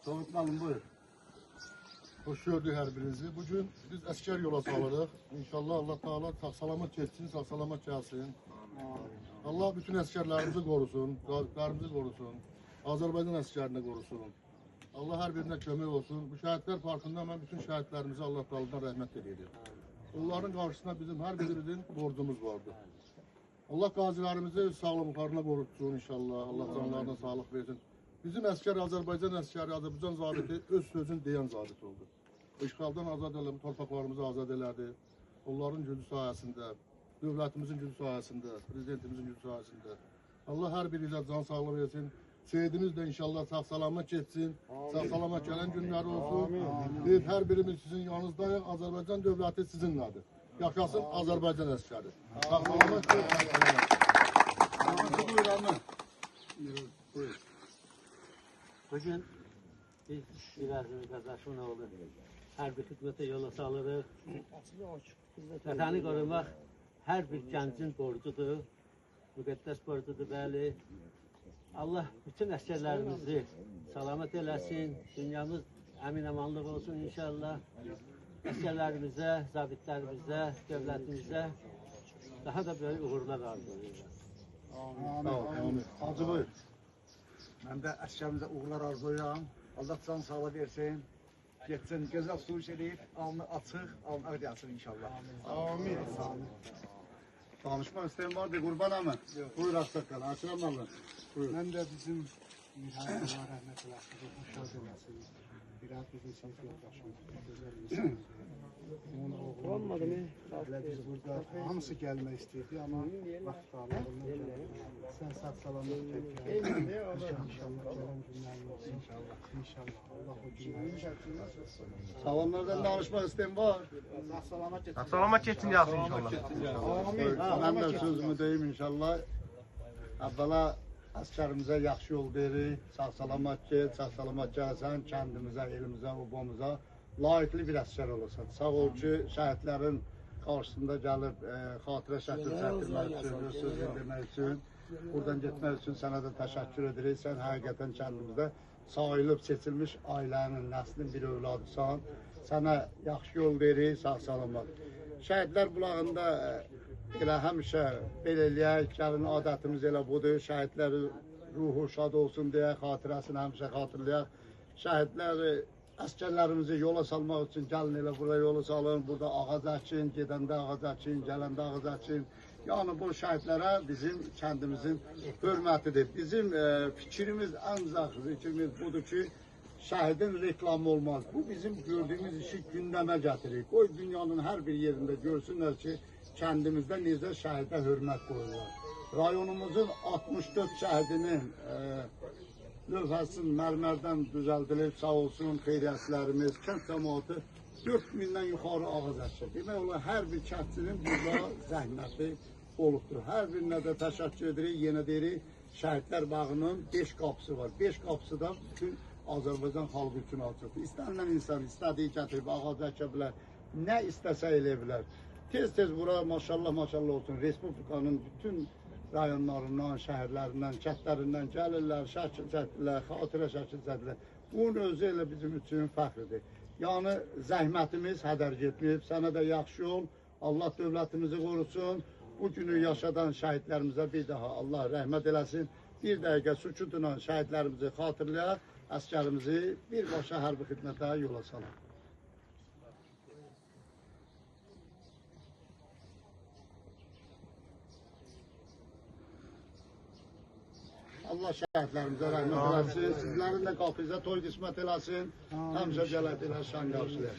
Davut Malım buyur. Hoş gördük her birinizi. Bugün biz asker yola salırıq. İnşallah Allah Teala sağ salamat geçsin, sağ salamat gelsin. Allah bütün askerlerimizi korusun, zabitlerimizi korusun. Azerbaycan askerini korusun. Allah her birine kömək olsun. Bu şəhidlər parkında mən bütün şəhidlərimizi Allah Teala'dan rəhmət ediyorum. Onların karşısında bizim her birimizin borcumuz vardı. Allah qazilərimizi sağlıqlarına qorutsun inşallah. Allah canlarına sağlıq versin. Bizim asker Azerbaycan askeri, Azerbaycan zabiti öz sözünü deyən zabit oldu. İşğaldan azad elədi, torpaqlarımızı azad elədi. Onların gücü sayəsində, dövlətimizin gücü sayəsində, prezidentimizin gücü sayəsində. Allah hər birinizə can sağlığı versin. Şehidimiz de inşallah sağ salamat geçsin. Sağ salamat gelen günler olsun. Biz her birimiz sizin yanınızdayız. Azerbaycan devleti sizinledir. Yaşasın Azerbaycan askeri. Sağ salamat geçsin. Buyur anne. Buyur. Bugün biz İlazimiz qardaşımın oğlu hərbi xidmətə yola salırıq. Vətəni qorumaq hər bir gəncin borcudur. Müqəddəs borcudur, bəli. Allah bütün əsgərlərimizi salamat eləsin. Dünyamız əmin-amanlıq olsun inşallah. Əsgərlərimizə, zabitlərimizə, dövlətimizə daha da böyük uğurlar arzulayırıq. Amin. Hacı buyur. Ben de askerimize uğurlar arzulayıram. Allah can sağlığı versin. Geçsin, güzel su edip, alnı açık, alnı ödeyasın inşallah. Amin. Danışmak isteyen vardı kurban ama. Buyur Astakal. Açılan mallar. Buyur. Ben de bizim Mirhan'la rahmet eylesin. Hoş eylesin. Biraz bizim sınıf yoldaşımız. Güzel insan. Onun oğlu. Biz burada hamısı gelmek istedi ama vakit ağlarından sen sağ salamat çek. İnşallah gelen günlerin olsun. İnşallah. Allah o günleri. Salonlardan danışmak isteyen var. Selamat geçsin yazsın inşallah. Ben de sözümü deyim inşallah. Evvela askerimize yaxşı yol verir. Sağ salamat gel, sağ salamat gelsen kendimize, elimize, obamıza layıklı bir asker olasan. Sağ ol ki şəhidlərin karşısında gelip xatirə şəkil çəkdirmək üçün, söz vermək üçün, buradan getmək üçün sənə də təşəkkür edirik. Sən həqiqətən kəndimizdə sayılıb seçilmiş ailənin, nəslin bir övladısan. Sənə yaxşı yol verir, sağ salamat. Şəhidlər bulağında elə həmişə belə eləyək, gəlin adətimiz elə budur. Şəhidlərin ruhu şad olsun deyə xatirəsini həmişə xatırlayaq. Şəhidləri, əsgərlərimizi yola salmaq üçün gəlin elə buraya yola salın. Burada ağac əkin, gedəndə ağac əkin, gələndə ağac əkin. Yəni bu şəhidlərə bizim kəndimizin hörmətidir. Bizim fikrimiz, ancaq fikrimiz budur ki, şəhidin reklamı olmaz. Bu bizim gördüğümüz işi gündəmə gətirir. Qoy dünyanın hər bir yerində görsünlər ki, kəndimizdə necə şəhidə hörmət qoyurlar. Rayonumuzun 64 şəhidinin lövhəsinin mərmərdən düzəldilib, sağ olsun xeyriyyətçilərimiz, kənd cəmaatı 4000-dən yuxarı ağac əkir. Demək olar, hər bir kəndçinin burada zəhməti olubdur. Hər birinə də təşəkkür edirik, yenə deyirik, Şəhidlər Bağının 5 qapısı var. 5 qapısı da bütün Azərbaycan xalqı üçün açıqdır. İstənilən insan istədiyi gətirib ağac əkə bilər, nə istəsə elə bilər. Tez-tez bura maşallah olsun, Respublikanın bütün rayonlarından, şəhərlərindən, kəndlərindən gəlirlər, şəkil çəkdirlər, xatirə şəkil çəkdirlər. Bunun özü elə bizim üçün fəxridir. Yəni, zəhmətimiz hədər getməyib, sənə də yaxşı ol, Allah dövlətimizi qorusun. Bu günü yaşadan şəhidlərimizə bir daha Allah rəhmət eləsin. Bir dəqiqə sükutla şəhidlərimizi xatırlayaq, əskərimizi birbaşa hərbi xidmətə yola salaq. Allah şəhidlərimizə rəhmət eləsin, sizlərin də qapınıza toy qismət eləsin, həmşə gələt elə şən qarşılayaq.